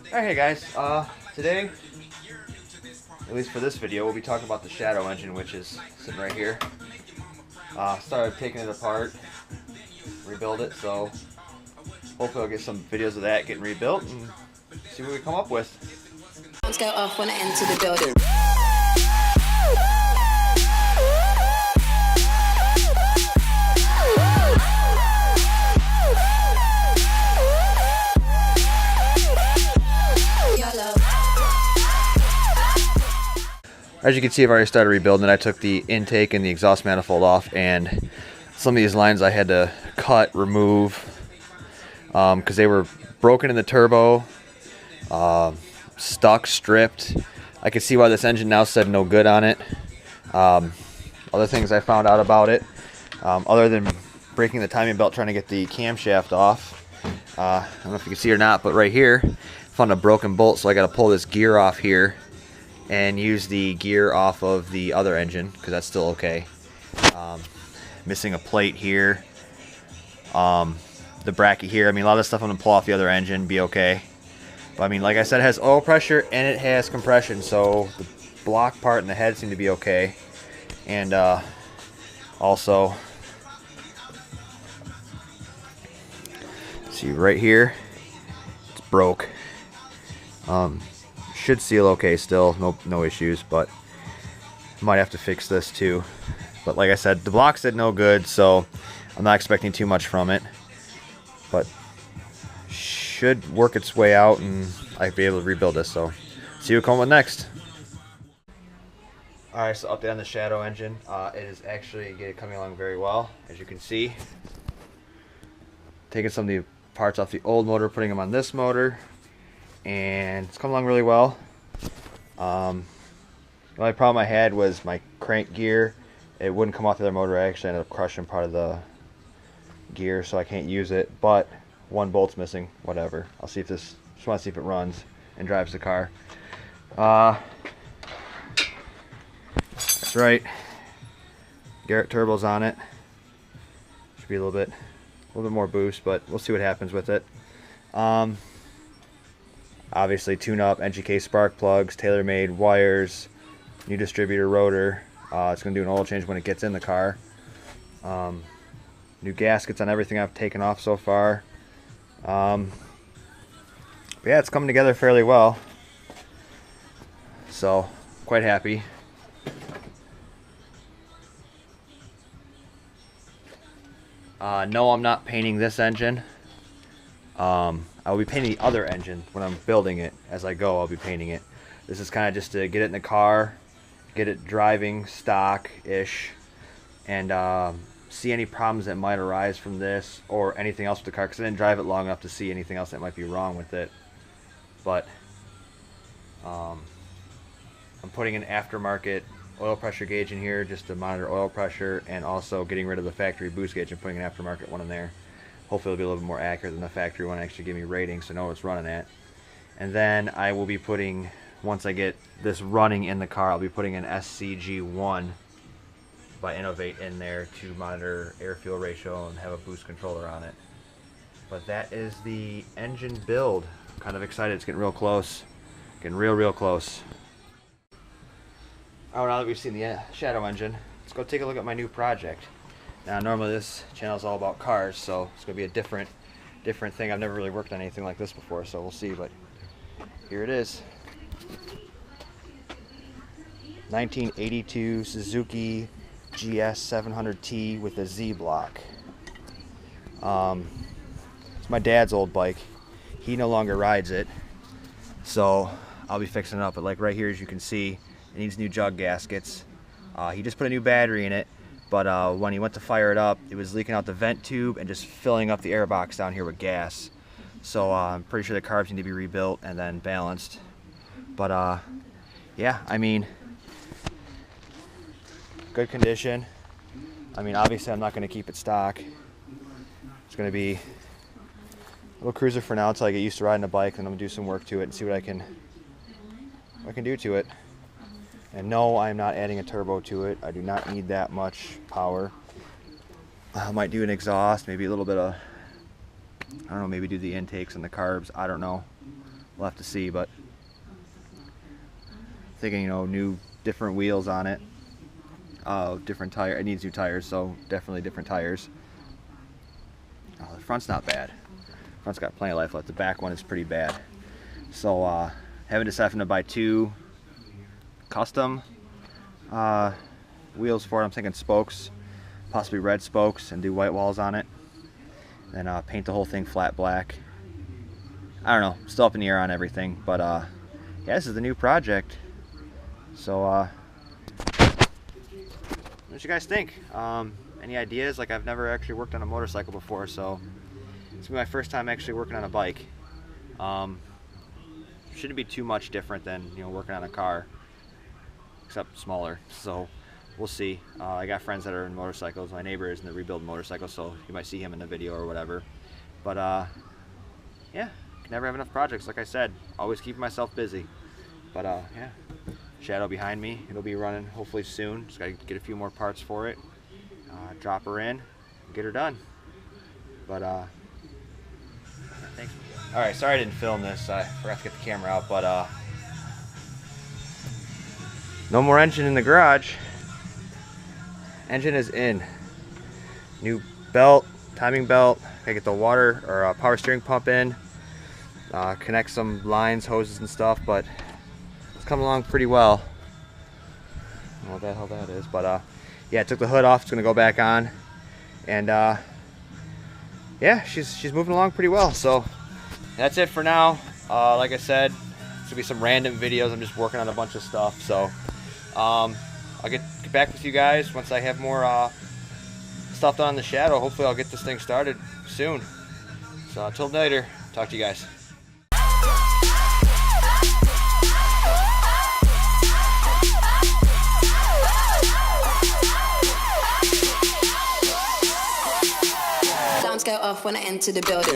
Alright, hey guys, today, at least for this video, we'll be talking about the Shadow engine, which is sitting right here. Started taking it apart, rebuild it, so hopefully I'll get some videos of that getting rebuilt and see what we come up with. Go off when I enter the building. As you can see, I've already started rebuilding it. I took the intake and the exhaust manifold off, and some of these lines I had to cut, remove, because they were broken in the turbo, stuck, stripped. I can see why this engine now said no good on it. Other things I found out about it, other than breaking the timing belt trying to get the camshaft off. I don't know if you can see or not, but right here, found a broken bolt, so I got to pull this gear off here and use the gear off of the other engine because that's still okay. Missing a plate here, the bracket here. I mean, a lot of this stuff I'm gonna pull off the other engine, be okay. But I mean, like I said, it has oil pressure and it has compression, so the block part and the head seem to be okay. And also, see right here, it's broke. Should seal okay still, no issues, but might have to fix this too. But like I said, the block said no good, so I'm not expecting too much from it, but should work its way out and I'll be able to rebuild this. So see what comes next. Alright, so update on the Shadow engine. It is actually coming along very well, as you can see. Taking some of the parts off the old motor, putting them on this motor, and it's come along really well. The only problem I had was my crank gear. It wouldn't come off the other motor. I actually ended up crushing part of the gear, so I can't use it, but one bolt's missing. Whatever, I'll see if this, just want to see if it runs and drives the car. That's right, Garrett turbo's on it. Should be a little bit more boost, but we'll see what happens with it. Obviously, tune-up, NGK spark plugs, tailor-made wires, new distributor rotor. It's going to do an oil change when it gets in the car. New gaskets on everything I've taken off so far. But yeah, it's coming together fairly well. So, quite happy. No, I'm not painting this engine. I'll be painting the other engine when I'm building it. As I go, I'll be painting it. This is kind of just to get it in the car, get it driving stock-ish, and see any problems that might arise from this or anything else with the car, because I didn't drive it long enough to see anything else that might be wrong with it. But I'm putting an aftermarket oil pressure gauge in here just to monitor oil pressure, and also getting rid of the factory boost gauge and putting an aftermarket one in there. Hopefully it'll be a little bit more accurate than the factory one, actually give me ratings so I know what it's running at. And then I will be putting, once I get this running in the car, I'll be putting an SCG1 by Innovate in there to monitor air-fuel ratio and have a boost controller on it. But that is the engine build. I'm kind of excited, it's getting real close. Getting real close. Oh, now that we've seen the Shadow engine, let's go take a look at my new project. Now, normally this channel is all about cars, so it's going to be a different thing. I've never really worked on anything like this before, so we'll see, but here it is. 1982 Suzuki GS 700T with a Z block. It's my dad's old bike. He no longer rides it, so I'll be fixing it up. But like right here, as you can see, it needs new jug gaskets. He just put a new battery in it, but when he went to fire it up, it was leaking out the vent tube and just filling up the air box down here with gas. So I'm pretty sure the carbs need to be rebuilt and then balanced. But yeah, I mean, good condition. I mean, obviously I'm not going to keep it stock. It's going to be a little cruiser for now until I get used to riding a bike, and I'm going to do some work to it and see what I can do to it. And no, I'm not adding a turbo to it. I do not need that much power. I might do an exhaust, maybe a little bit of, I don't know, maybe do the intakes and the carbs. I don't know. we'll have to see. But thinking, you know, new different wheels on it, different tire. It needs new tires, so definitely different tires. The front's not bad. Front's got plenty of life left. The back one is pretty bad. So haven't decided to buy 2 custom wheels for it. I'm thinking spokes, possibly red spokes, and do white walls on it. Then paint the whole thing flat black. I don't know, still up in the air on everything, but yeah, this is the new project. So what you guys think? Any ideas? Like, I've never actually worked on a motorcycle before, so it's gonna be my first time actually working on a bike. Shouldn't be too much different than, you know, working on a car, except smaller. So we'll see. I got friends that are in motorcycles. My neighbor is in the rebuild motorcycle, so you might see him in the video or whatever. But yeah, can never have enough projects. Like I said, always keeping myself busy. But yeah, Shadow behind me. It'll be running hopefully soon. Just gotta get a few more parts for it. Drop her in, get her done. But thanks. All right, sorry I didn't film this. I forgot to get the camera out, but no more engine in the garage. Engine is in. New belt, timing belt. Gotta get the water or power steering pump in. Connect some lines, hoses and stuff, but it's coming along pretty well. I don't know what the hell that is, but yeah, I took the hood off. It's gonna go back on, and yeah, she's moving along pretty well. So that's it for now. Like I said, it's gonna be some random videos. I'm just working on a bunch of stuff. So I'll get back with you guys once I have more stuff done on the Shadow. Hopefully I'll get this thing started soon. So until later, talk to you guys. Alarms go off when I enter the building.